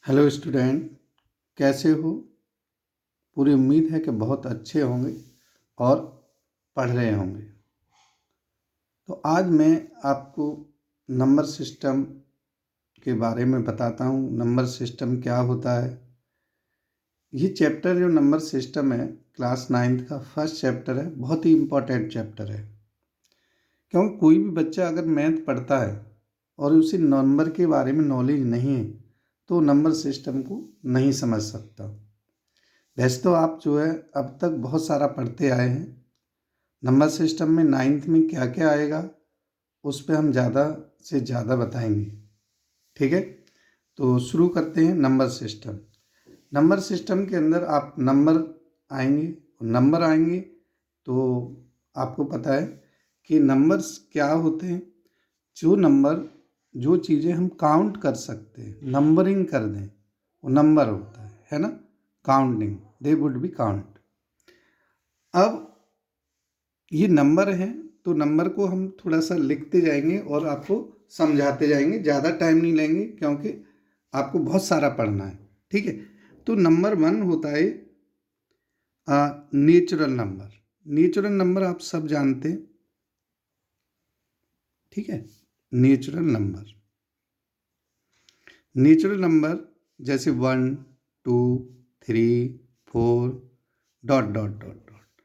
Hello student, कैसे हो? पूरी उम्मीद है कि बहुत अच्छे होंगे और पढ़ रहे होंगे। तो आज मैं आपको नंबर सिस्टम के बारे में बताता हूँ। नंबर सिस्टम क्या होता है। ये चैप्टर जो नंबर सिस्टम है क्लास 9th का फर्स्ट चैप्टर है। बहुत ही इम्पोर्टेंट चैप्टर है, क्योंकि कोई भी बच्चा अगर मैथ पढ़ता है और उसे नंबर के बारे में नॉलेज नहीं है तो नंबर सिस्टम को नहीं समझ सकता। वैसे तो आप जो है अब तक बहुत सारा पढ़ते आए हैं। नंबर सिस्टम में 9th में क्या क्या आएगा उस पर हम ज़्यादा से ज़्यादा बताएंगे। ठीक है, तो शुरू करते हैं। Number system. नंबर सिस्टम के अंदर आप नंबर आएंगे तो आपको पता है कि नंबर्स क्या होते हैं। जो चीज़ें हम काउंट कर सकते हैं, नंबरिंग कर दें, वो नंबर होता है ना। Counting, they would be count. अब ये नंबर हैं तो नंबर को हम थोड़ा सा लिखते जाएंगे और आपको समझाते जाएंगे। ज़्यादा टाइम नहीं लेंगे क्योंकि आपको बहुत सारा पढ़ना है। ठीक है, तो नंबर 1 होता है नेचुरल नंबर। नेचुरल नंबर आप सब जानते हैं। ठीक है, नेचुरल नंबर जैसे 1, 2, 3, 4 डॉट डॉट डॉट डॉट।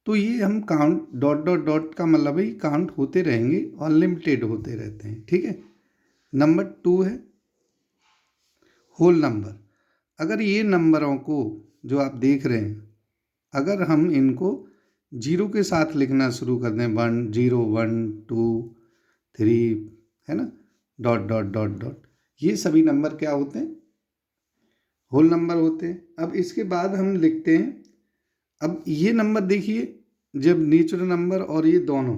तो ये हम काउंट डॉट डॉट डॉट का मतलब है काउंट होते रहेंगे, अनलिमिटेड होते रहते हैं। ठीक है। नंबर 2 है होल नंबर। अगर ये नंबरों को जो आप देख रहे हैं, अगर हम इनको जीरो के साथ लिखना शुरू कर दें, 1 0 1 2 3, है ना, डॉट डॉट डॉट डॉट, ये सभी नंबर क्या होते हैं? होल नंबर होते हैं। अब इसके बाद हम लिखते हैं। अब ये नंबर देखिए, जब नेचुरल नंबर और ये दोनों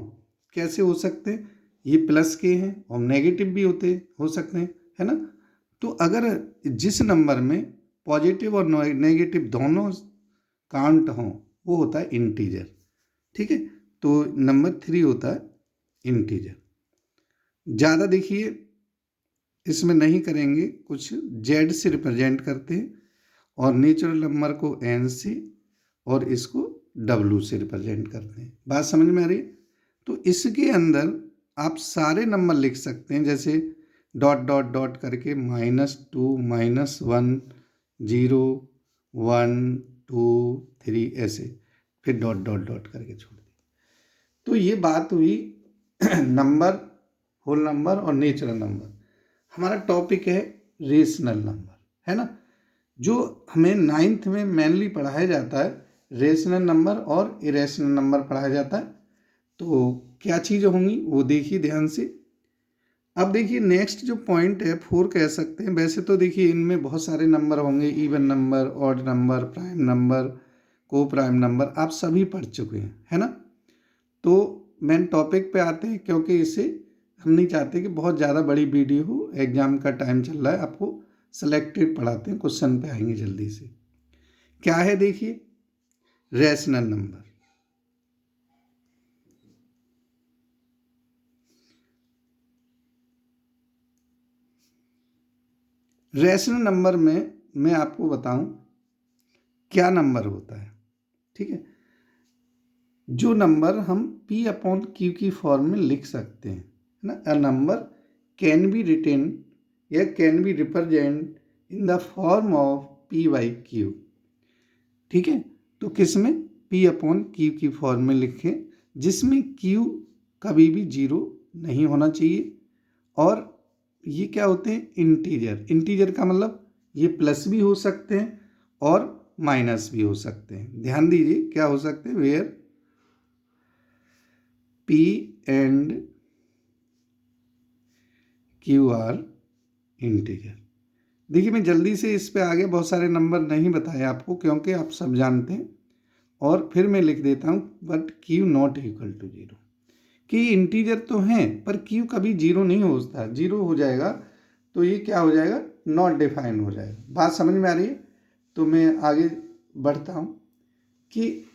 कैसे हो सकते हैं, ये प्लस के हैं और नेगेटिव भी हो सकते हैं, है ना। तो अगर जिस नंबर में पॉजिटिव और नेगेटिव दोनों काउंट हों वो होता है इंटीजर। ठीक है, तो नंबर 3 होता है इंटीजर। ज़्यादा देखिए इसमें नहीं करेंगे, कुछ जेड से रिप्रेजेंट करते हैं और नेचुरल नंबर को एन से और इसको डब्लू से रिप्रेजेंट करते हैं। बात समझ में आ रही है? तो इसके अंदर आप सारे नंबर लिख सकते हैं, जैसे डॉट डॉट डॉट करके -2 -1 0 1 2 3 ऐसे, फिर डॉट डॉट डॉट करके छोड़ दिया। तो ये बात हुई नंबर, होल नंबर और नेचुरल नंबर। हमारा टॉपिक है रेशनल नंबर, है ना, जो हमें 9th में मेनली पढ़ाया जाता है। रेशनल नंबर और इरेशनल नंबर पढ़ाया जाता है। तो क्या चीज़ होंगी वो देखिए ध्यान से। अब देखिए नेक्स्ट जो पॉइंट है 4 कह सकते हैं। वैसे तो देखिए इनमें बहुत सारे नंबर होंगे, even number, odd number, prime number, को प्राइम नंबर, आप सभी पढ़ चुके हैं, है ना। तो मेन टॉपिक पे आते हैं, क्योंकि इसे हम नहीं चाहते कि बहुत ज़्यादा बड़ी वीडियो हो। एग्जाम का टाइम चल रहा है, आपको सेलेक्टेड पढ़ाते हैं, क्वेश्चन पे आएंगे जल्दी से। क्या है देखिए रैशनल नंबर। रैशनल नंबर में मैं आपको बताऊं क्या नंबर होता है। ठीक है, जो नंबर हम P/Q की फॉर्म में लिख सकते हैं, है ना। A number can be written या can be represent in the form of P/Q। ठीक है, तो किस में? P/Q की फॉर्म में लिखें, जिसमें Q कभी भी 0 नहीं होना चाहिए। और ये क्या होते हैं? इंटीजर। इंटीजर का मतलब ये प्लस भी हो सकते हैं और माइनस भी हो सकते हैं। ध्यान दीजिए क्या हो सकते हैं, where P and Q are integer. देखिए मैं जल्दी से इस पे आगे बहुत सारे नंबर नहीं बताए आपको, क्योंकि आप सब जानते हैं। और फिर मैं लिख देता हूँ but Q not equal to 0, कि इंटीजर तो हैं पर Q कभी 0 नहीं होता। 0 हो जाएगा तो ये क्या हो जाएगा? नॉट डिफाइन हो जाएगा। बात समझ में आ रही है? तो मैं आगे बढ़ता हूँ कि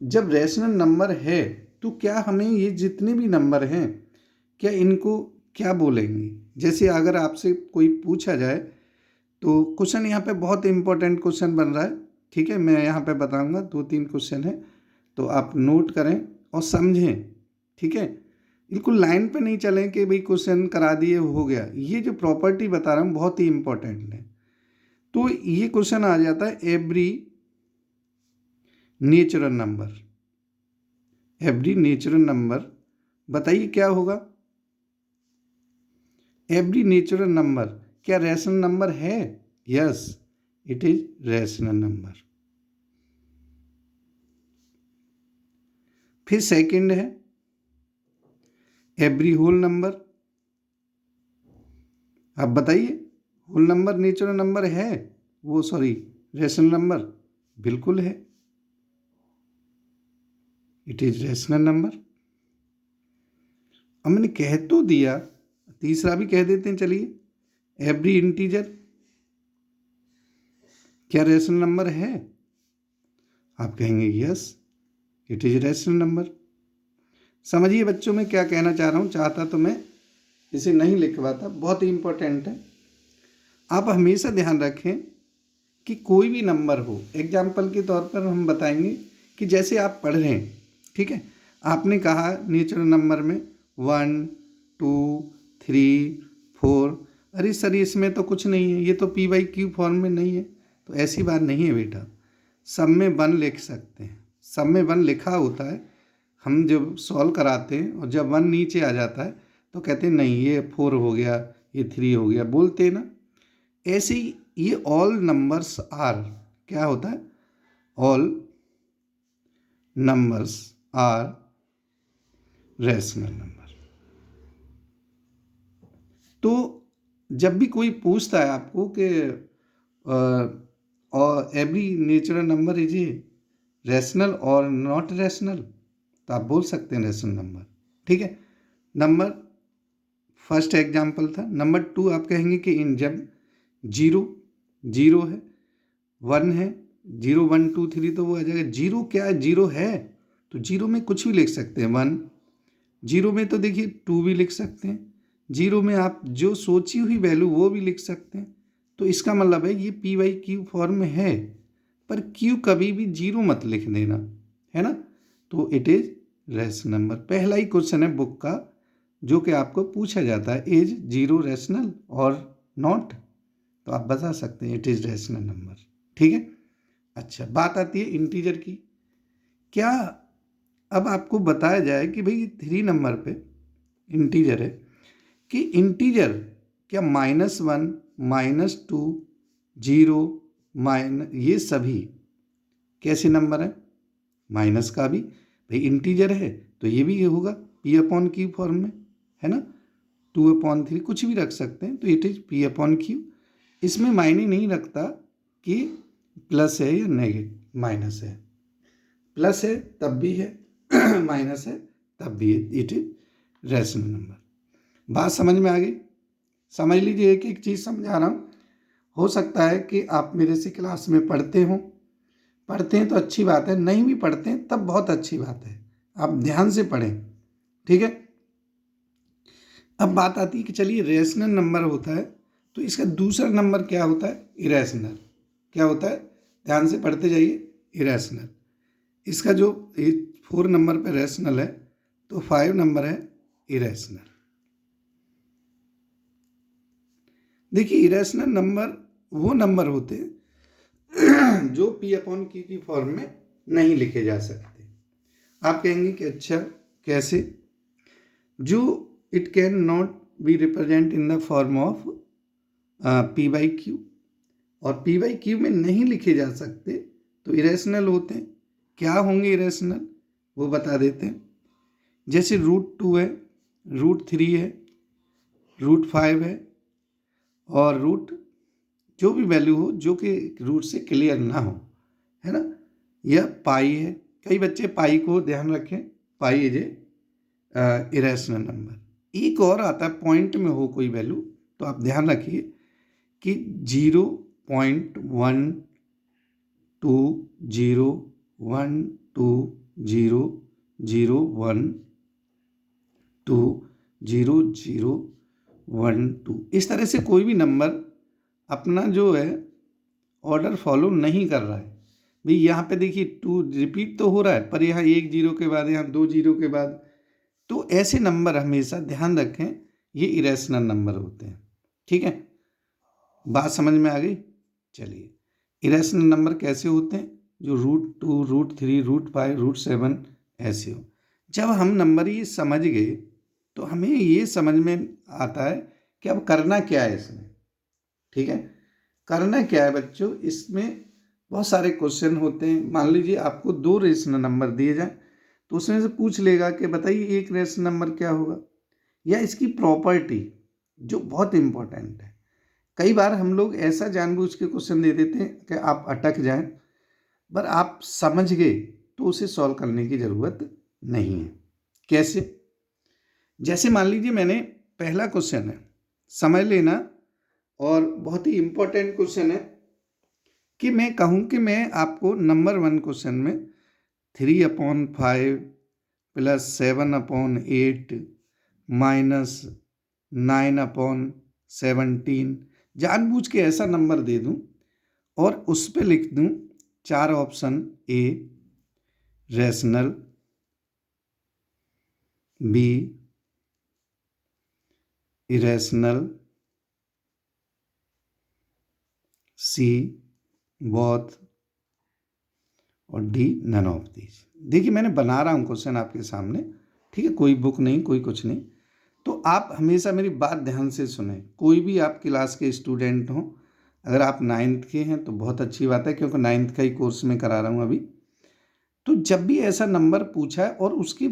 जब रैशनल नंबर है तो क्या हमें ये जितने भी नंबर हैं, क्या इनको क्या बोलेंगे? जैसे अगर आपसे कोई पूछा जाए तो क्वेश्चन यहाँ पे बहुत इंपॉर्टेंट क्वेश्चन बन रहा है, ठीक है। मैं यहाँ पे बताऊँगा, 2-3 क्वेश्चन है, तो आप नोट करें और समझें, ठीक है। बिल्कुल लाइन पे नहीं चलें कि भाई क्वेश्चन करा दिए हो गया। ये जो प्रॉपर्टी बता रहा हूँ बहुत ही इंपॉर्टेंट है। तो ये क्वेश्चन आ जाता है every natural number, every natural number, बताइए क्या होगा। एवरी नेचुरल नंबर क्या रैशनल नंबर है? Yes, it is rational number. फिर सेकंड है एवरी होल नंबर। आप बताइए, होल नंबर नेचुरल नंबर है? वो सॉरी, रैशनल नंबर? बिल्कुल है, इट इज रैशनल नंबर। अब मैंने कह तो दिया, तीसरा भी कह देते हैं, चलिए। एवरी इंटीजर क्या रैशनल नंबर है? आप कहेंगे yes, it is rational number. समझिए बच्चों, मैं क्या कहना चाह रहा हूँ, चाहता तो मैं इसे नहीं लिखवाता, बहुत ही इंपॉर्टेंट है। आप हमेशा ध्यान रखें कि कोई भी नंबर हो, एग्जाम्पल के तौर पर हम बताएंगे कि जैसे आप पढ़ रहे हैं, ठीक है। आपने कहा नेचुरल नंबर में 1, 2, 3, 4, अरे सर इसमें तो कुछ नहीं है, ये तो p/q फॉर्म में नहीं है। तो ऐसी बात नहीं है बेटा, सब में 1 लिख सकते हैं, सब में 1 लिखा होता है। हम जब सॉल्व कराते हैं और जब 1 नीचे आ जाता है तो कहते हैं नहीं ये 4 हो गया, ये 3 हो गया, बोलते हैं ना। ऐसे ही ये ऑल नंबर्स आर, क्या होता है? All numbers are rational number. तो जब भी कोई पूछता है आपको कि और every natural number is a rational और नॉट रैशनल, तो आप बोल सकते हैं रैशनल नंबर, ठीक है। नंबर फर्स्ट एग्जाम्पल था। नंबर 2 आप कहेंगे कि इन जब 0 0 है, 1 है, 0 1 2 3 तो वो आ जाएगा। 0 क्या है? 0 है तो 0 में कुछ भी लिख सकते हैं, 1। 0 में तो देखिए 2 भी लिख सकते हैं। 0 में आप जो सोची हुई वैल्यू वो भी लिख सकते हैं। तो इसका मतलब है ये p/q फॉर्म में है, पर q कभी भी 0 मत लिख देना, है ना। तो इट इज रैशनल नंबर। पहला ही क्वेश्चन है बुक का जो कि आपको पूछा जाता है, इज 0 रैशनल और नॉट? तो आप बता सकते हैं इट इज रैशनल नंबर, ठीक है। अच्छा, बात आती है इंटीजर की। क्या अब आपको बताया जाए कि भाई 3 नंबर पे इंटीजर है, कि इंटीजर क्या -1, -2, 0, ये सभी कैसे नंबर हैं? माइनस का भी भाई इंटीजर है तो ये भी होगा p/q फॉर्म में, है ना। 2/3 कुछ भी रख सकते हैं, तो इट इज p/q। इसमें मायने नहीं रखता कि प्लस है या नेगेटिव, माइनस है, प्लस है तब भी है, माइनस है तब भी है, इट इज रैशनल नंबर। बात समझ में आ गई? समझ लीजिए, एक एक चीज़ समझा रहा हूँ। हो सकता है कि आप मेरे से क्लास में पढ़ते हों, पढ़ते हैं तो अच्छी बात है, नहीं भी पढ़ते हैं तब बहुत अच्छी बात है, आप ध्यान से पढ़ें, ठीक है। अब बात आती है कि चलिए रैशनल नंबर होता है तो इसका दूसरा नंबर क्या होता है? इरेशनल। क्या होता है? ध्यान से पढ़ते जाइए, इरेशनल। इसका जो 4 नंबर पे रैशनल है तो 5 नंबर है इरेशनल। देखिए इरेशनल नंबर वो नंबर होते हैं जो p/q की फॉर्म में नहीं लिखे जा सकते। आप कहेंगे कि अच्छा कैसे? जो it can not be represent in the form of p/q, और p/q में नहीं लिखे जा सकते तो इरेशनल होते हैं। क्या होंगे इरेशनल, वो बता देते हैं। जैसे √2 है, √3 है, √5 है, और रूट जो भी वैल्यू हो जो कि रूट से क्लियर ना हो, है ना। यह पाई है, कई बच्चे पाई को ध्यान रखें, pi is a irrational number. एक और आता है पॉइंट में हो कोई वैल्यू, तो आप ध्यान रखिए कि 0.120120012 इस तरह से कोई भी नंबर अपना जो है ऑर्डर फॉलो नहीं कर रहा है। भाई यहाँ पे देखिए 2 रिपीट तो हो रहा है, पर यहाँ 1 जीरो के बाद, यहाँ 2 जीरो के बाद, तो ऐसे नंबर हमेशा ध्यान रखें, ये इरेशनल नंबर होते हैं। ठीक है, बात समझ में आ गई? चलिए, इरेशनल नंबर कैसे होते हैं? जो √2, √3, √5, √7 ऐसे हो। जब हम नंबर ये समझ गए तो हमें ये समझ में आता है कि अब करना क्या है इसमें। ठीक है, करना क्या है बच्चों, इसमें बहुत सारे क्वेश्चन होते हैं। मान लीजिए आपको 2 रेशनल नंबर दिए जाए तो उसमें से पूछ लेगा कि बताइए एक रेशनल नंबर क्या होगा, या इसकी प्रॉपर्टी जो बहुत इम्पोर्टेंट है। कई बार हम लोग ऐसा जानबूझ के क्वेश्चन दे देते हैं कि आप अटक जाएं, पर आप समझ गए तो उसे सॉल्व करने की ज़रूरत नहीं है। कैसे? जैसे मान लीजिए मैंने पहला क्वेश्चन है, समझ लेना, और बहुत ही इम्पोर्टेंट क्वेश्चन है कि मैं कहूँ कि मैं आपको नंबर 1 क्वेश्चन में 3/5 + 7/8 - 9/17 जानबूझ के ऐसा नंबर दे दूं और उस पे लिख दूं 4 option, A rational, B irrational, C both, और डी नन ऑफ दीज। देखिए मैंने बना रहा हूँ क्वेश्चन आपके सामने, ठीक है, कोई बुक नहीं, कोई कुछ नहीं। तो आप हमेशा मेरी बात ध्यान से सुने। कोई भी आप क्लास के स्टूडेंट हों, अगर आप 9th के हैं तो बहुत अच्छी बात है, क्योंकि 9th का ही कोर्स में करा रहा हूँ अभी। तो जब भी ऐसा नंबर पूछा है और उसकी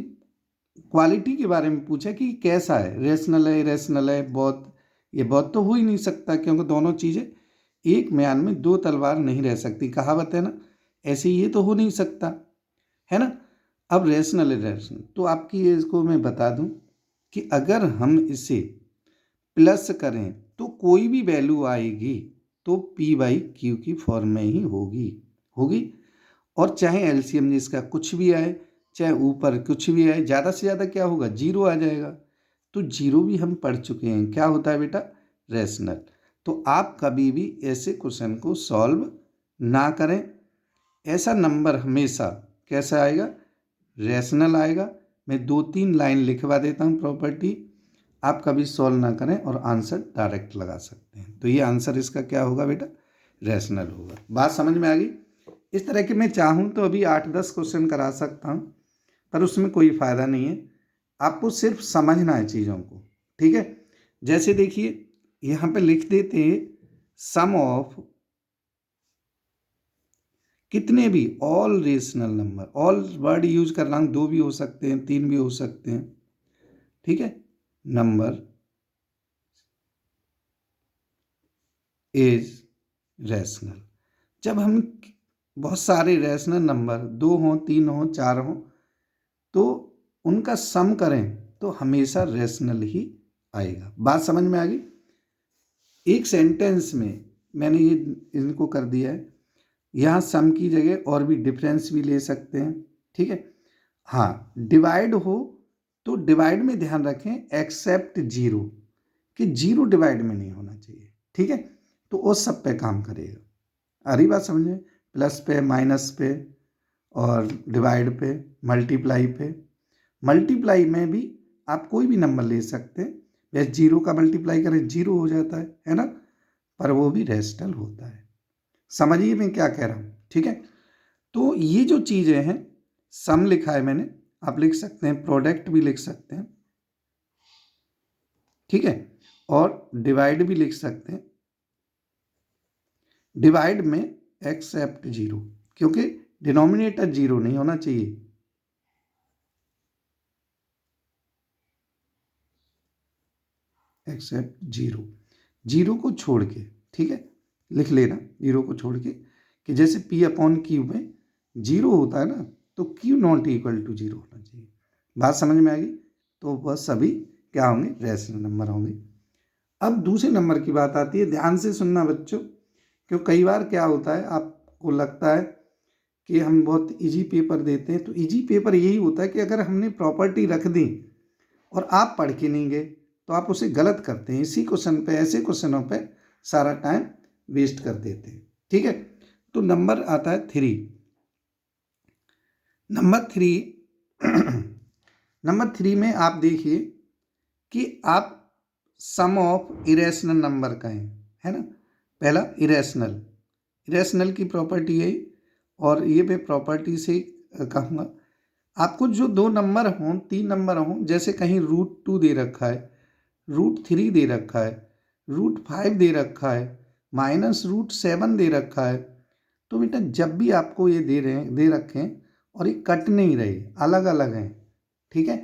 क्वालिटी के बारे में पूछा कि कैसा है, रेशनल है, इरेशनल है, बहुत, ये बहुत तो हो ही नहीं सकता, क्योंकि दोनों चीज़ें एक म्यान में 2 तलवार नहीं रह सकती, कहावत है ना, ऐसे ये तो हो नहीं सकता, है ना। अब रेशनल इरेशनल, तो आपकी इसको मैं बता दूं कि अगर हम इसे प्लस करें तो कोई भी वैल्यू आएगी तो P/Q की फॉर्म में ही होगी। और चाहे एलसीएम इसका कुछ भी आए, चाहे ऊपर कुछ भी आए, ज़्यादा से ज़्यादा क्या होगा, 0 आ जाएगा। तो 0 भी हम पढ़ चुके हैं, क्या होता है बेटा, रेशनल। तो आप कभी भी ऐसे क्वेश्चन को सॉल्व ना करें। ऐसा नंबर हमेशा कैसा आएगा, रेशनल आएगा। मैं 2-3 लाइन लिखवा देता हूँ प्रॉपर्टी, आप कभी सॉल्व ना करें और आंसर डायरेक्ट लगा सकते हैं। तो ये आंसर इसका क्या होगा बेटा, रेशनल होगा। बात समझ में आ गई? इस तरह के मैं चाहूँ तो अभी 8-10 क्वेश्चन करा सकता हूँ, पर उसमें कोई फ़ायदा नहीं है। आपको सिर्फ समझना है चीज़ों को, ठीक है। जैसे देखिए यहाँ पे लिख देते हैं सम ऑफ कितने भी all rational number, all word use कर रहा हूँ, 2 भी हो सकते हैं, 3 भी हो सकते हैं, ठीक है। Number is rational. जब हम बहुत सारे रैशनल नंबर 2 हों, 3 हों, 4 हों, तो उनका सम करें तो हमेशा रैशनल ही आएगा। बात समझ में आ गई? एक सेंटेंस में मैंने ये इनको कर दिया है, यहाँ सम की जगह और भी डिफरेंस भी ले सकते हैं, ठीक है। हाँ, डिवाइड हो तो डिवाइड में ध्यान रखें एक्सेप्ट 0, कि 0 डिवाइड में नहीं होना चाहिए, ठीक है। तो उस सब पे काम करेगा। आ रही बात समझ में? प्लस पे, माइनस पे, और डिवाइड पे, मल्टीप्लाई पे। मल्टीप्लाई में भी आप कोई भी नंबर ले सकते हैं, वैसे 0 का मल्टीप्लाई करें 0 हो जाता है ना, पर वो भी रेशनल होता है। समझिए मैं क्या कह रहा हूँ, ठीक है। तो ये जो चीज़ें हैं, सम लिखा है मैंने, आप लिख सकते हैं, प्रोडक्ट भी लिख सकते हैं, ठीक है, और डिवाइड भी लिख सकते हैं। डिवाइड में एक्सेप्ट 0, क्योंकि डिनोमिनेटर 0 नहीं होना चाहिए। एक्सेप्ट 0 को छोड़ के, ठीक है, लिख लेना 0 को छोड़ के, कि जैसे P/Q में 0 होता है ना, तो Q ≠ 0 होना चाहिए। बात समझ में आ गई? तो वह सभी क्या होंगे, रैशनल नंबर होंगे। अब दूसरे नंबर की बात आती है, ध्यान से सुनना बच्चों, क्योंकि कई बार क्या होता है, आपको लगता है कि हम बहुत इजी पेपर देते हैं, तो इजी पेपर यही होता है कि अगर हमने प्रॉपर्टी रख दी और आप पढ़ के नहीं गए तो आप उसे गलत करते हैं। इसी क्वेश्चन पे, ऐसे क्वेश्चनों पे सारा टाइम वेस्ट कर देते हैं। ठीक है, तो नंबर आता है 3। नंबर 3 नंबर 3 में आप देखिए कि आप सम ऑफ इरेशनल नंबर कहें, है ना। पहला इरेशनल की प्रॉपर्टी है, और ये मैं प्रॉपर्टी से कहूँगा आपको जो 2 नंबर हों, 3 नंबर हों, जैसे कहीं √2 दे रखा है, √3 दे रखा है, √5 दे रखा है, -√7 दे रखा है, तो बेटा जब भी आपको ये दे रखें और ये कट नहीं रहे, अलग अलग हैं, ठीक है,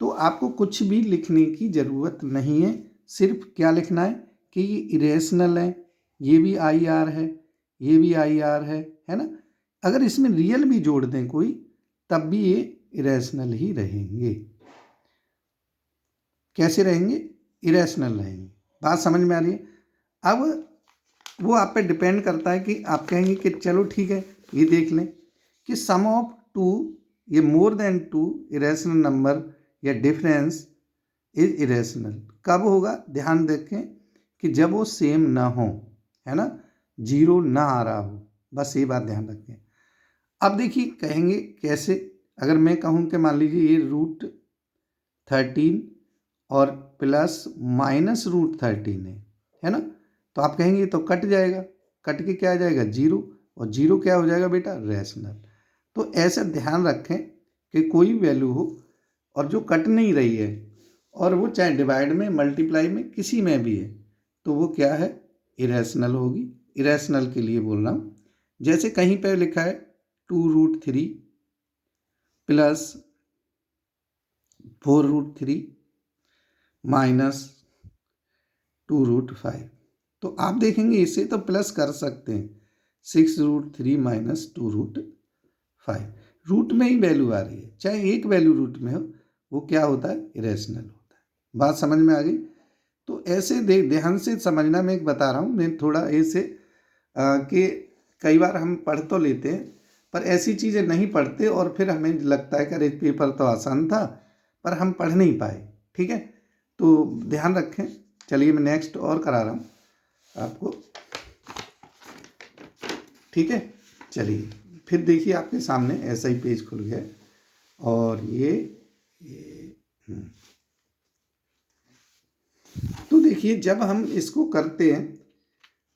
तो आपको कुछ भी लिखने की ज़रूरत नहीं है। सिर्फ क्या लिखना है कि ये इरेशनल है, ये भी IR है, ये भी IR है ना। अगर इसमें रियल भी जोड़ दें कोई, तब भी ये इरेशनल ही रहेंगे। कैसे रहेंगे? इरेशनल रहेंगे। बात समझ में आ रही है? अब वो आप पे डिपेंड करता है कि आप कहेंगे कि चलो ठीक है, ये देख लें कि सम ऑफ 2, ये मोर देन 2 इरेशनल नंबर या डिफरेंस इज इरेशनल कब होगा? ध्यान रखें कि जब वो सेम ना हो, है ना, 0 ना आ रहा हो, बस ये बात ध्यान रखें। अब देखिए कहेंगे कैसे, अगर मैं कहूँ कि मान लीजिए ये √13 और प्लस -√13 है ना, तो आप कहेंगे तो कट जाएगा, कट के क्या आ जाएगा? 0, और 0 क्या हो जाएगा बेटा? रेशनल। तो ऐसा ध्यान रखें कि कोई वैल्यू हो और जो कट नहीं रही है, और वो चाहे डिवाइड में, मल्टीप्लाई में, किसी में भी है, तो वो क्या है? इरेशनल होगी। इरेशनल के लिए बोल रहा हूँ। जैसे कहीं पे लिखा है 2√3 प्लस 4√3 माइनस 2√5, तो आप देखेंगे इसे तो प्लस कर सकते हैं, 6√3 माइनस 2√5। रूट में ही वैल्यू आ रही है, चाहे एक वैल्यू रूट में हो, वो क्या होता है? इरेशनल होता है। बात समझ में आ गई? तो ऐसे ध्यान से समझना, मैं एक बता रहा हूँ, मैं थोड़ा ऐसे कि कई बार हम पढ़ तो लेते हैं पर ऐसी चीज़ें नहीं पढ़ते, और फिर हमें लगता है कि अरे पेपर तो आसान था पर हम पढ़ नहीं पाए। ठीक है, तो ध्यान रखें। चलिए मैं नेक्स्ट और करा रहा हूँ आपको। ठीक है, चलिए फिर देखिए आपके सामने ऐसा ही पेज खुल गया, और ये तो देखिए जब हम इसको करते हैं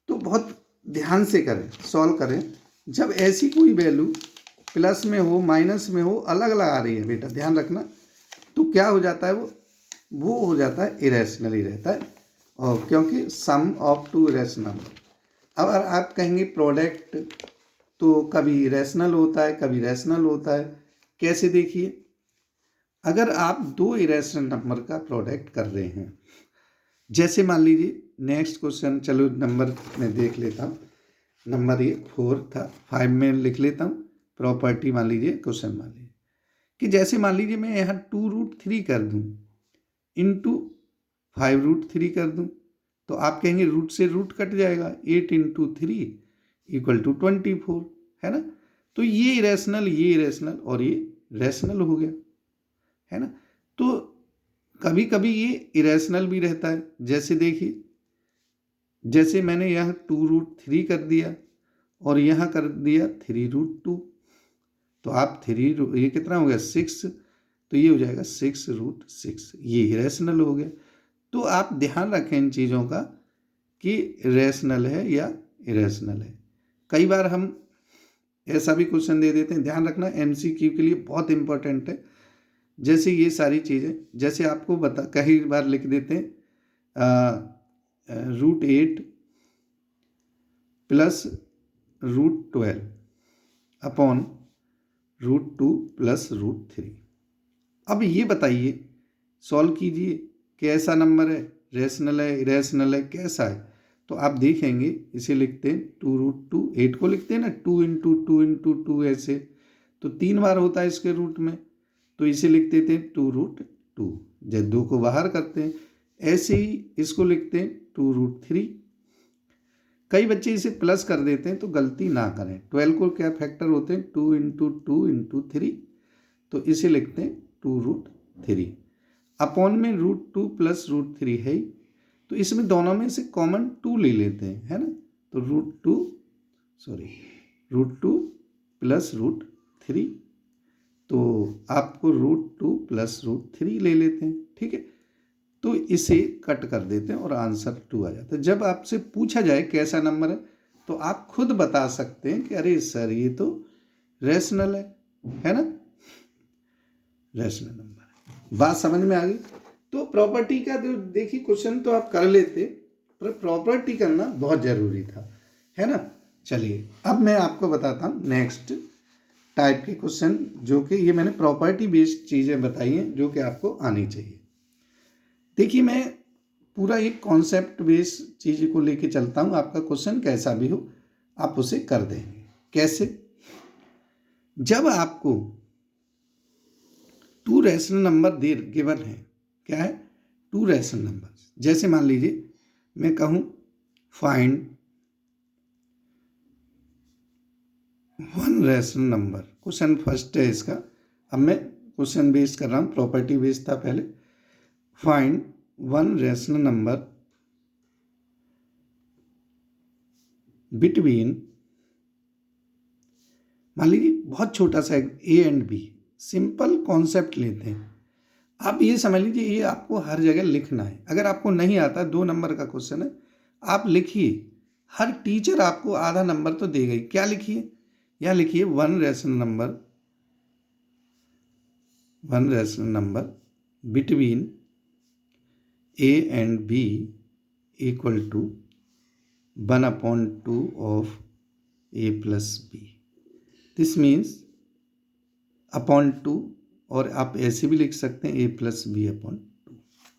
तो बहुत ध्यान से करें, सॉल्व करें। जब ऐसी कोई वैल्यू प्लस में हो, माइनस में हो, अलग अलग आ रही है बेटा, ध्यान रखना, तो क्या हो जाता है? वो हो जाता है इरेशनल ही रहता है, और क्योंकि सम ऑफ 2 इरेशनल। अब अगर आप कहेंगे प्रोडक्ट, तो कभी इरेशनल होता है, कभी रैशनल होता है। कैसे? देखिए, अगर आप 2 इरेशनल नंबर का प्रोडक्ट कर रहे हैं, जैसे मान लीजिए नेक्स्ट क्वेश्चन, चलो नंबर में देख लेता हूँ, नंबर ये 4 था, 5 में लिख लेता हूँ। प्रॉपर्टी मान लीजिए, क्वेश्चन मान लीजिए कि जैसे मान लीजिए मैं यहाँ 2√3 कर दूँ इंटू 5√3 कर दूँ, तो आप कहेंगे रूट से रूट कट जाएगा, 8 × 3 = 24, है ना। तो ये इरेशनल, ये इरेशनल, और ये रैशनल हो गया, है ना। तो कभी कभी ये इरेशनल भी रहता है। जैसे देखिए, जैसे मैंने यहाँ 2√3 कर दिया और यहाँ कर दिया 3√2, तो आप ये कितना हो गया? 6, तो ये हो जाएगा 6√6, ये इरेशनल हो गया। तो आप ध्यान रखें इन चीज़ों का कि रैशनल है या इरेशनल है। कई बार हम ऐसा भी क्वेश्चन दे देते हैं, ध्यान रखना, MCQ के लिए बहुत इंपॉर्टेंट है। जैसे ये सारी चीज़ें, जैसे आपको कई बार लिख देते हैं √8 प्लस √12 अपॉन √2 प्लस √3। अब ये बताइए, सॉल्व कीजिए कि ऐसा नंबर है, रैशनल है, इरेशनल है, कैसा है? तो आप देखेंगे, इसे लिखते हैं 2√2, 8 को लिखते हैं ना 2 × 2 × 2 ऐसे, तो 3 बार होता है इसके रूट में, तो इसे लिख देते हैं 2√2, जब 2 को बाहर करते हैं। ऐसे ही इसको लिखते हैं 2√3। कई बच्चे इसे प्लस कर देते हैं, तो गलती ना करें। 12 को क्या फैक्टर होते हैं? 2 × 2 × 3, तो इसे लिखते हैं 2√3 अपॉन में √2 प्लस √3 है ही, तो इसमें दोनों में से कॉमन 2 ले लेते हैं, है ना, तो √2 प्लस √3, तो आपको √2 प्लस √3 ले लेते हैं, ठीक है। तो इसे कट कर देते हैं और आंसर 2 आ जाता है। जब आपसे पूछा जाए कैसा नंबर है तो आप खुद बता सकते हैं कि अरे सर ये तो रैशनल है ना, रैशनल नंबर है। बात समझ में आ गई। तो प्रॉपर्टी का जो देखिए क्वेश्चन तो आप कर लेते, पर प्रॉपर्टी करना बहुत ज़रूरी था, है ना। चलिए अब मैं आपको बताता हूँ नेक्स्ट टाइप के क्वेश्चन, जो कि ये मैंने प्रॉपर्टी बेस्ड चीज़ें बताई हैं जो कि आपको आनी चाहिए। देखिए मैं पूरा एक कॉन्सेप्ट बेस्ड चीज़ को लेके चलता हूँ, आपका क्वेश्चन कैसा भी हो आप उसे कर देंगे। कैसे? जब आपको 2 रैशनल नंबर गिवन है, क्या है 2 रैशनल नंबर, जैसे मान लीजिए मैं कहूँ find 1 rational number, question first है इसका। अब मैं क्वेश्चन बेस्ड कर रहा हूँ, प्रॉपर्टी बेस्ड था पहले। फाइंड 1 रैशनल नंबर बिटवीन, मान लीजिए बहुत छोटा सा A and B, simple concept लेते हैं। आप ये समझ लीजिए ये आपको हर जगह लिखना है। अगर आपको नहीं आता, 2 नंबर का क्वेश्चन है, आप लिखिए। हर टीचर आपको आधा नंबर तो देगा ही। क्या लिखिए? यहाँ लिखिए 1 rational number between A and B equal to 1/2 of A plus B. This means upon 2, और आप ऐसे भी लिख सकते हैं a+b/2।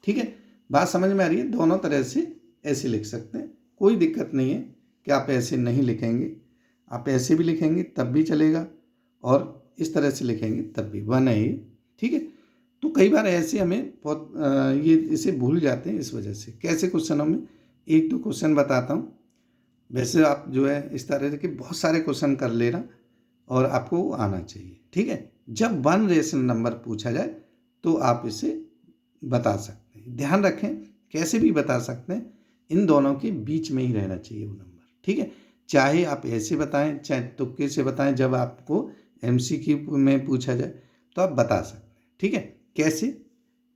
ठीक है, बात समझ में आ रही है? दोनों तरह से ऐसे लिख सकते हैं, कोई दिक्कत नहीं है कि आप ऐसे नहीं लिखेंगे। आप ऐसे भी लिखेंगे तब भी चलेगा, और इस तरह से लिखेंगे तब भी 1 है ये। ठीक है, तो कई बार ऐसे हमें बहुत ये इसे भूल जाते हैं, इस वजह से। कैसे क्वेश्चनों में 1-2 क्वेश्चन बताता हूँ। वैसे आप जो है इस तरह के बहुत सारे क्वेश्चन कर लेना और आपको आना चाहिए। ठीक है, जब 1 रैशनल नंबर पूछा जाए तो आप इसे बता सकते हैं। ध्यान रखें, कैसे भी बता सकते हैं, इन दोनों के बीच में ही रहना चाहिए वो नंबर। ठीक है, चाहे आप ऐसे बताएं चाहे तुक्के से बताएं, जब आपको MCQ में पूछा जाए तो आप बता सकते हैं। ठीक है, कैसे?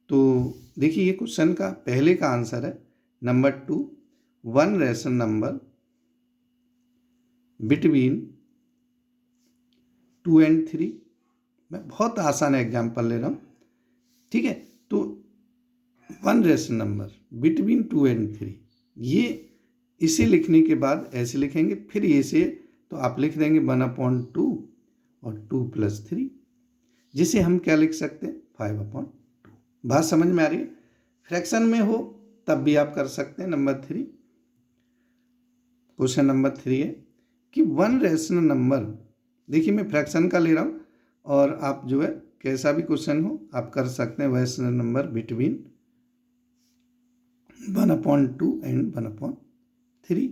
तो देखिए ये क्वेश्चन का पहले का आंसर है number 2, 1 rational number between 2 and 3। मैं बहुत आसान एग्जाम्पल ले रहा हूँ। ठीक है, तो 1 रैशनल नंबर बिटवीन 2 and 3, ये इसे लिखने के बाद ऐसे लिखेंगे, फिर इसे तो आप लिख देंगे 1/2 और 2 + 3, जिसे हम क्या लिख सकते हैं 5/2। बात समझ में आ रही है? फ्रैक्शन में हो तब भी आप कर सकते हैं। नंबर 3, क्वेश्चन नंबर 3 है कि 1 रैशनल नंबर, देखिए मैं फ्रैक्शन का ले रहा हूँ, और आप जो है कैसा भी क्वेश्चन हो आप कर सकते हैं। Rational number between 1/2 and 1/3।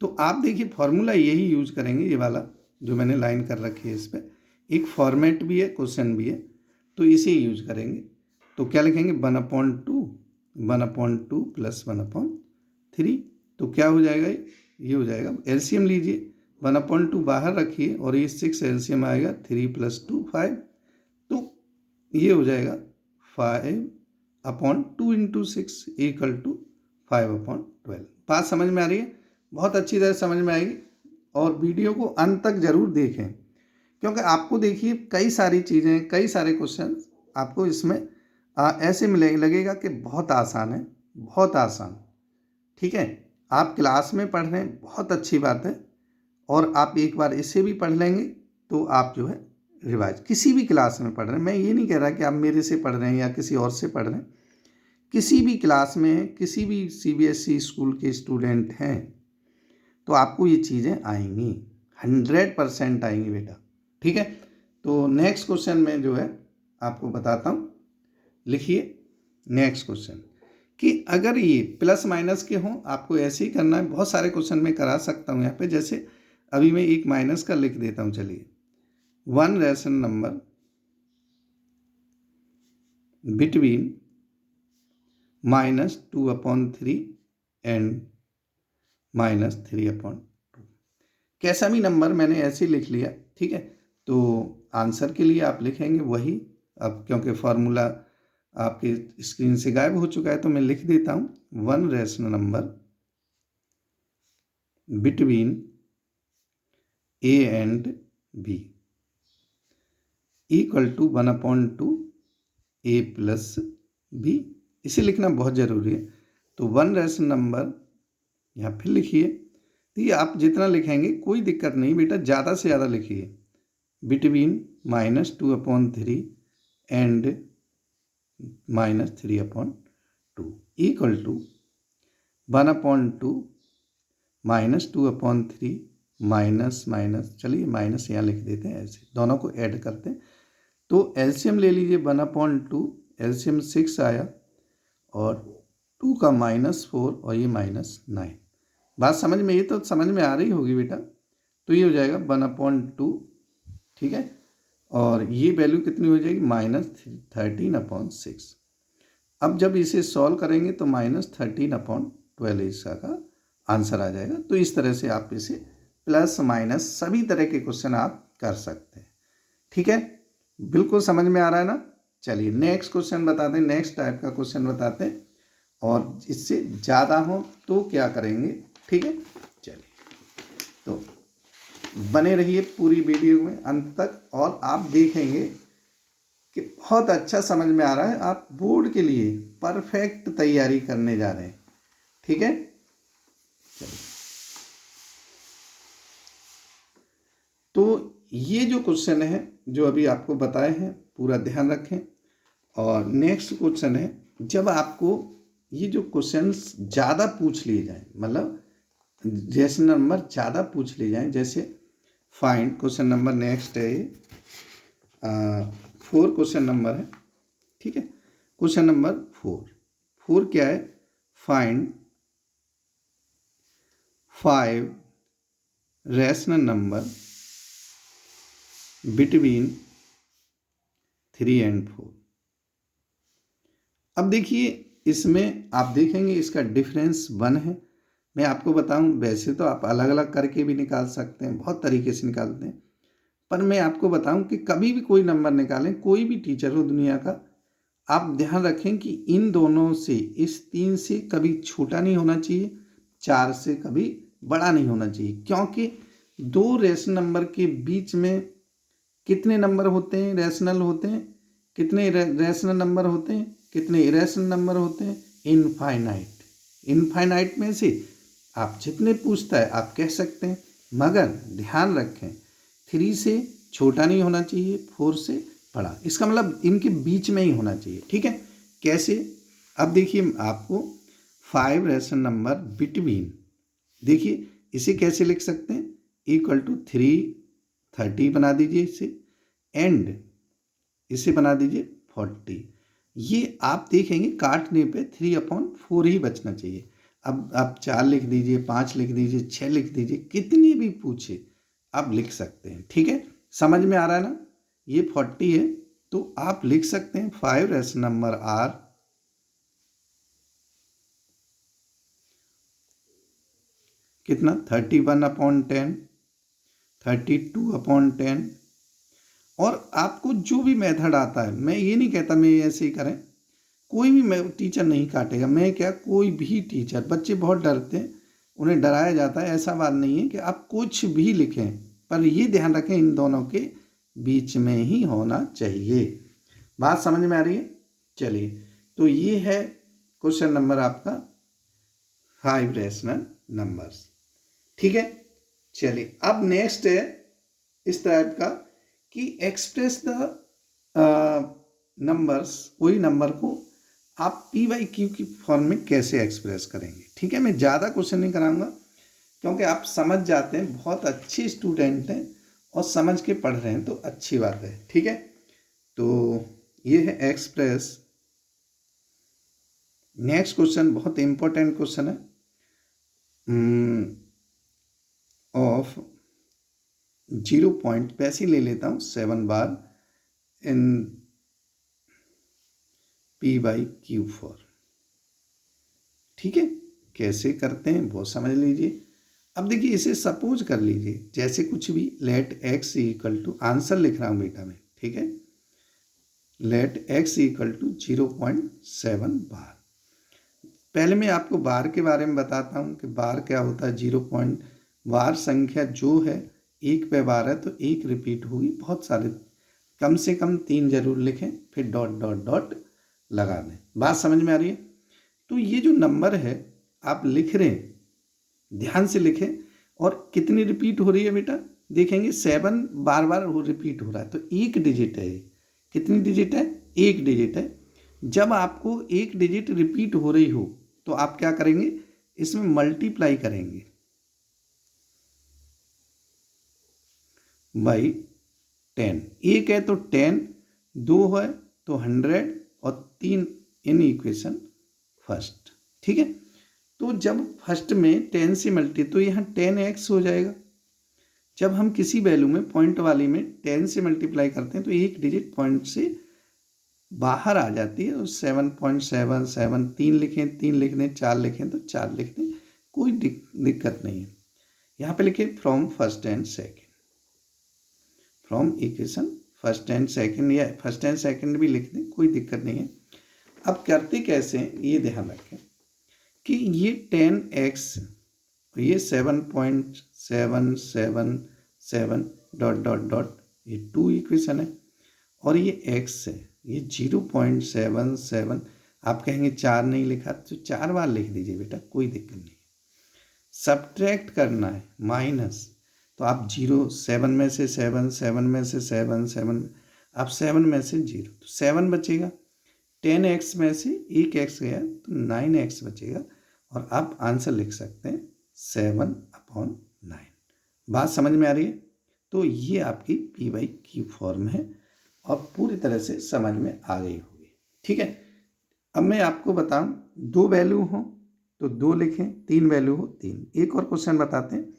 तो आप देखिए फॉर्मूला यही यूज करेंगे, ये वाला जो मैंने लाइन कर रखी है, इस पर एक फॉर्मेट भी है, क्वेश्चन भी है, तो इसे यूज करेंगे। तो क्या लिखेंगे 1/2 + 1/3, तो क्या हो जाएगा? ये हो जाएगा, एलसीएम लीजिए, 1/2 बाहर रखिए और ये 6 एलसीएम आएगा, 3 + 2 5, तो ये हो जाएगा 5/2 × 6 = 5/12। बात समझ में आ रही है? बहुत अच्छी तरह समझ में आएगी, और वीडियो को अंत तक जरूर देखें, क्योंकि आपको देखिए कई सारी चीज़ें, कई सारे क्वेश्चन आपको इसमें ऐसे लगेगा कि बहुत आसान है, बहुत आसान। ठीक है, आप क्लास में पढ़ रहे हैं, बहुत अच्छी बात है, और आप एक बार इसे भी पढ़ लेंगे तो आप जो है रिवाइज किसी भी क्लास में पढ़ रहे हैं, मैं ये नहीं कह रहा कि आप मेरे से पढ़ रहे हैं या किसी और से पढ़ रहे हैं, किसी भी क्लास में किसी भी CBSE स्कूल के स्टूडेंट हैं तो आपको ये चीज़ें आएंगी, 100% आएंगी बेटा। ठीक है, तो नेक्स्ट क्वेश्चन में जो है आपको बताता हूँ। लिखिए नेक्स्ट क्वेश्चन कि अगर ये प्लस माइनस के हों, आपको ऐसे ही करना है। बहुत सारे क्वेश्चन मैं करा सकता हूँ यहाँ पे, जैसे अभी मैं एक माइनस का लिख देता हूँ। चलिए 1 रैशनल नंबर बिटवीन -2/3 एंड -3/2। कैसा भी नंबर मैंने ऐसे लिख लिया, ठीक है। तो आंसर के लिए आप लिखेंगे वही, अब क्योंकि फार्मूला आपके स्क्रीन से गायब हो चुका है तो मैं लिख देता हूँ, 1 rational number between A and B equal to 1/2 A plus B. इसे लिखना बहुत ज़रूरी है। तो 1 रैशनल नंबर यहाँ फिर लिखिए, तो ये आप जितना लिखेंगे कोई दिक्कत नहीं बेटा, ज़्यादा से ज़्यादा लिखिए, between -2/3 and -3/2 equal to 1/2 -2/3 minus minus, चलिए माइनस यहाँ लिख देते हैं, ऐसे दोनों को ऐड करते हैं। तो एलसीएम ले लीजिए, 1/2 एलसीएम 6 आया और 2 का -4 और ये -9। बात समझ में, ये तो समझ में आ रही होगी बेटा। तो ये हो जाएगा 1/2, ठीक है, और ये वैल्यू कितनी हो जाएगी, -13/6। अब जब इसे सॉल्व करेंगे तो -13/12 इसका आंसर आ जाएगा। तो इस तरह से आप इसे प्लस माइनस सभी तरह के क्वेश्चन आप कर सकते हैं, ठीक है। बिल्कुल समझ में आ रहा है ना। चलिए नेक्स्ट क्वेश्चन बताते हैं, नेक्स्ट टाइप का क्वेश्चन बताते हैं, और इससे ज़्यादा हो तो क्या करेंगे, ठीक है। चलिए तो बने रहिए पूरी वीडियो में अंत तक, और आप देखेंगे कि बहुत अच्छा समझ में आ रहा है, आप बोर्ड के लिए परफेक्ट तैयारी करने जा रहे हैं, ठीक है। चलिए तो ये जो क्वेश्चन है जो अभी आपको बताए हैं, पूरा ध्यान रखें। और नेक्स्ट क्वेश्चन है, जब आपको ये जो क्वेश्चंस ज़्यादा पूछ लिए जाएं, मतलब जैसे नंबर ज़्यादा पूछ लिए जाएं, जैसे फाइंड क्वेश्चन नंबर नेक्स्ट है, 4 क्वेश्चन नंबर है, ठीक है। क्वेश्चन नंबर 4 क्या है, find 5 rational number between 3 and 4। अब देखिए इसमें आप देखेंगे इसका डिफरेंस 1 है। मैं आपको बताऊं, वैसे तो आप अलग अलग करके भी निकाल सकते हैं, बहुत तरीके से निकालते हैं, पर मैं आपको बताऊं कि कभी भी कोई नंबर निकालें, कोई भी टीचर हो दुनिया का, आप ध्यान रखें कि इन दोनों से, इस 3 से कभी छोटा नहीं होना चाहिए, 4 से कभी बड़ा नहीं होना चाहिए, क्योंकि 2 रैशनल नंबर के बीच में कितने नंबर होते हैं, रैशनल होते हैं, कितने रैशनल नंबर होते हैं, कितने इरेशनल नंबर होते हैं, इनफाइनाइट। इनफाइनाइट में से आप जितने पूछता है आप कह सकते हैं, मगर ध्यान रखें 3 से छोटा नहीं होना चाहिए, 4 से बड़ा, इसका मतलब इनके बीच में ही होना चाहिए, ठीक है। कैसे, अब देखिए आपको 5 रैशनल नंबर बिटवीन, देखिए इसे कैसे लिख सकते हैं, इक्वल टू 30 बना दीजिए इसे, एंड इसे बना दीजिए 40। ये आप देखेंगे काटने पे 3/4 ही बचना चाहिए। अब आप 4 लिख दीजिए, 5 लिख दीजिए, 6 लिख दीजिए, कितनी भी पूछे आप लिख सकते हैं, ठीक है। समझ में आ रहा है ना। ये 40 है तो आप लिख सकते हैं 5 रैशनल नंबर आर कितना, 31/10, 32/10। और आपको जो भी मेथड आता है, मैं ये नहीं कहता मैं ऐसे ही करें, कोई भी टीचर नहीं काटेगा, मैं क्या, कोई भी टीचर, बच्चे बहुत डरते हैं, उन्हें डराया जाता है, ऐसा बात नहीं है कि आप कुछ भी लिखें, पर ये ध्यान रखें इन दोनों के बीच में ही होना चाहिए। बात समझ में आ रही है। चलिए तो ये है क्वेश्चन नंबर आपका 5 रैशनल नंबर्स, ठीक है। चलिए अब नेक्स्ट है इस टाइप का कि एक्सप्रेस द नंबर्स, कोई नंबर को आप p/q की फॉर्म में कैसे एक्सप्रेस करेंगे, ठीक है। मैं ज़्यादा क्वेश्चन नहीं कराऊंगा क्योंकि आप समझ जाते हैं, बहुत अच्छे स्टूडेंट हैं और समझ के पढ़ रहे हैं तो अच्छी बात है, ठीक है। तो ये है एक्सप्रेस। नेक्स्ट क्वेश्चन बहुत इंपॉर्टेंट क्वेश्चन है, ऑफ 0 पॉइंट, वैसे ही ले लेता हूँ 7 बार इन p/q फॉर, ठीक है। कैसे करते हैं वो समझ लीजिए। अब देखिए इसे सपोज कर लीजिए, जैसे कुछ भी let x equal to, answer लिख रहा हूँ बेटा मैं, ठीक है, लेट x इक्वल टू 0.7 बार। पहले मैं आपको बार के बारे में बताता हूँ कि बार क्या होता है। 0. बार संख्या जो है एक पे बार है तो एक रिपीट होगी, बहुत सारे, कम से कम 3 जरूर लिखें, फिर डॉट डॉट डॉट लगा दें। बात समझ में आ रही है? तो ये जो नंबर है आप लिख रहे हैं, ध्यान से लिखें। और कितनी रिपीट हो रही है बेटा, देखेंगे 7 बार बार वो रिपीट हो रहा है, तो एक डिजिट है। कितनी डिजिट है? एक डिजिट है। जब आपको एक डिजिट रिपीट हो रही हो तो आप क्या करेंगे, इसमें मल्टीप्लाई करेंगे बाई 10। एक है तो 10, 2 है तो 100 और 3 इन इक्वेशन फर्स्ट, ठीक है। तो जब फर्स्ट में 10 से मल्टी, तो यहाँ 10x हो जाएगा। जब हम किसी वैल्यू में, पॉइंट वाली में 10 से मल्टीप्लाई करते हैं तो एक डिजिट पॉइंट से बाहर आ जाती है। 7.77, 3 लिखें 3 लिख दें, 4 लिखें तो 4 लिख दें, कोई दिक्कत नहीं है। यहाँ पे लिखें from first and second, from equation first and second, या फर्स्ट एंड सेकेंड भी लिख दें, कोई दिक्कत नहीं है। अब करते कैसे हैं ये ध्यान रखें कि ये 10x, ये 7.777 डॉट डॉट डॉट, ये 2 इक्वेशन है, और ये x है, ये 0.77। आप कहेंगे 4 नहीं लिखा, तो 4 बार लिख दीजिए बेटा, कोई दिक्कत नहीं। सब्ट्रैक्ट करना है, माइनस, तो आप 0, 7 में से 7, 7 में से 7, 7, आप 7 में से 0, तो 7 बचेगा। 10x में से एक x गया तो 9x बचेगा, और आप आंसर लिख सकते हैं 7/9। बात समझ में आ रही है? तो ये आपकी p/q फॉर्म है और पूरी तरह से समझ में आ गई होगी, ठीक है। अब मैं आपको बताऊं, 2 वैल्यू हो तो 2 लिखें, 3 वैल्यू हो 3। एक और क्वेश्चन बताते हैं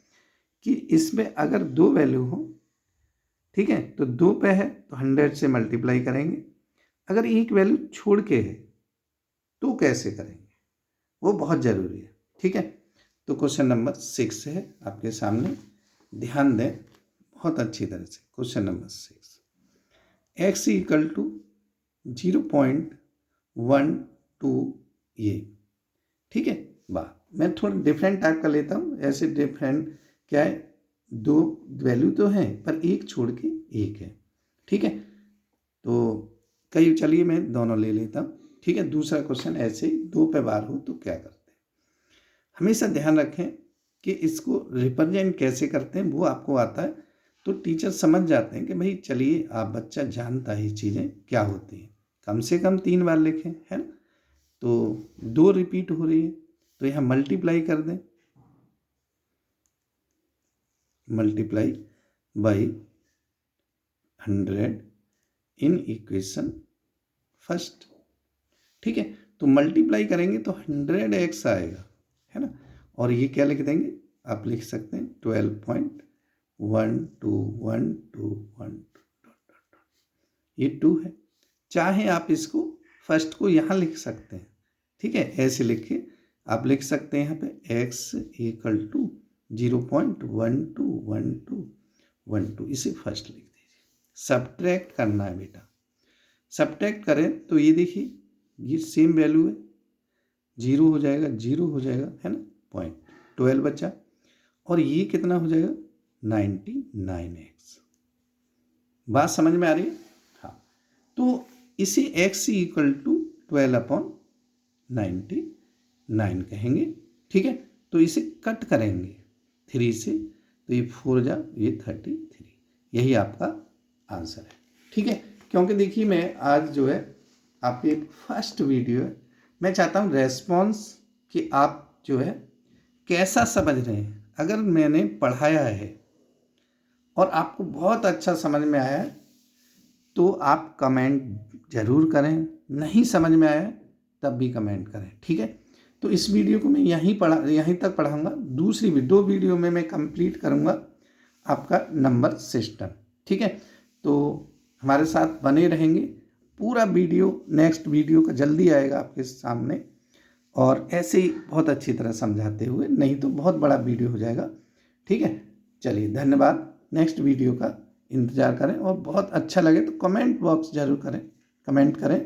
कि इसमें अगर 2 वैल्यू हो, ठीक है, तो 2 पे है तो 100 से मल्टीप्लाई करेंगे। अगर एक वैल्यू छोड़ के है तो कैसे करेंगे, वो बहुत ज़रूरी है, ठीक है। तो क्वेश्चन नंबर 6 है आपके सामने, ध्यान दें बहुत अच्छी तरह से। Question number 6, x equal to 0.12 ये, ठीक है। वाह, मैं थोड़ा डिफरेंट टाइप का लेता हूँ, ऐसे डिफरेंट क्या है, 2 वैल्यू तो हैं पर एक छोड़ के एक है, ठीक है। तो कई, चलिए मैं दोनों ले लेता हूँ, ठीक है। दूसरा क्वेश्चन ऐसे ही 2 पे बार हो तो क्या करते हैं। हमेशा ध्यान रखें कि इसको रिप्रेजेंट कैसे करते हैं, वो आपको आता है तो टीचर समझ जाते हैं कि भाई चलिए आप बच्चा जानता है चीज़ें क्या होती हैं। कम से कम 3 बार लिखें, है ना। तो 2 रिपीट हो रही है तो यहाँ मल्टीप्लाई कर दें, multiply by 100 in equation first, ठीक है। तो मल्टीप्लाई करेंगे तो 100x आएगा, है ना। और ये क्या लिख देंगे, आप लिख सकते हैं 12.1212, ये 2 है। चाहे आप इसको फर्स्ट को यहाँ लिख सकते हैं, ठीक है, ऐसे लिख के आप लिख सकते हैं यहाँ पे x इक्वल टू 0.1212, इसे फर्स्ट लिख दीजिए। सब्ट्रैक्ट करना है बेटा, सब्ट्रैक्ट करें तो ये देखिए ये सेम वैल्यू है, 0 हो जाएगा, 0 हो जाएगा, है ना, 0.12 बचा, और ये कितना हो जाएगा 99x। बात समझ में आ रही है? हाँ, तो इसे x इक्वल टू 12/99 कहेंगे, ठीक है। तो इसे कट करेंगे 3 से, तो ये 4 जा, ये 33, यही आपका आंसर है, ठीक है। क्योंकि देखिए मैं आज जो है आपकी फर्स्ट वीडियो है, मैं चाहता हूँ रेस्पॉन्स कि आप जो है कैसा समझ रहे हैं। अगर मैंने पढ़ाया है और आपको बहुत अच्छा समझ में आया है तो आप कमेंट ज़रूर करें, नहीं समझ में आया तब भी कमेंट करें, ठीक है। तो इस वीडियो को मैं यहीं तक पढ़ाऊँगा। दूसरी 2 वीडियो में मैं कंप्लीट करूँगा आपका नंबर सिस्टम, ठीक है। तो हमारे साथ बने रहेंगे, पूरा वीडियो, नेक्स्ट वीडियो का जल्दी आएगा आपके सामने, और ऐसे ही बहुत अच्छी तरह समझाते हुए, नहीं तो बहुत बड़ा वीडियो हो जाएगा। ठीक है, चलिए धन्यवाद। नेक्स्ट वीडियो का इंतज़ार करें और बहुत अच्छा लगे तो कमेंट बॉक्स ज़रूर करें, कमेंट करें।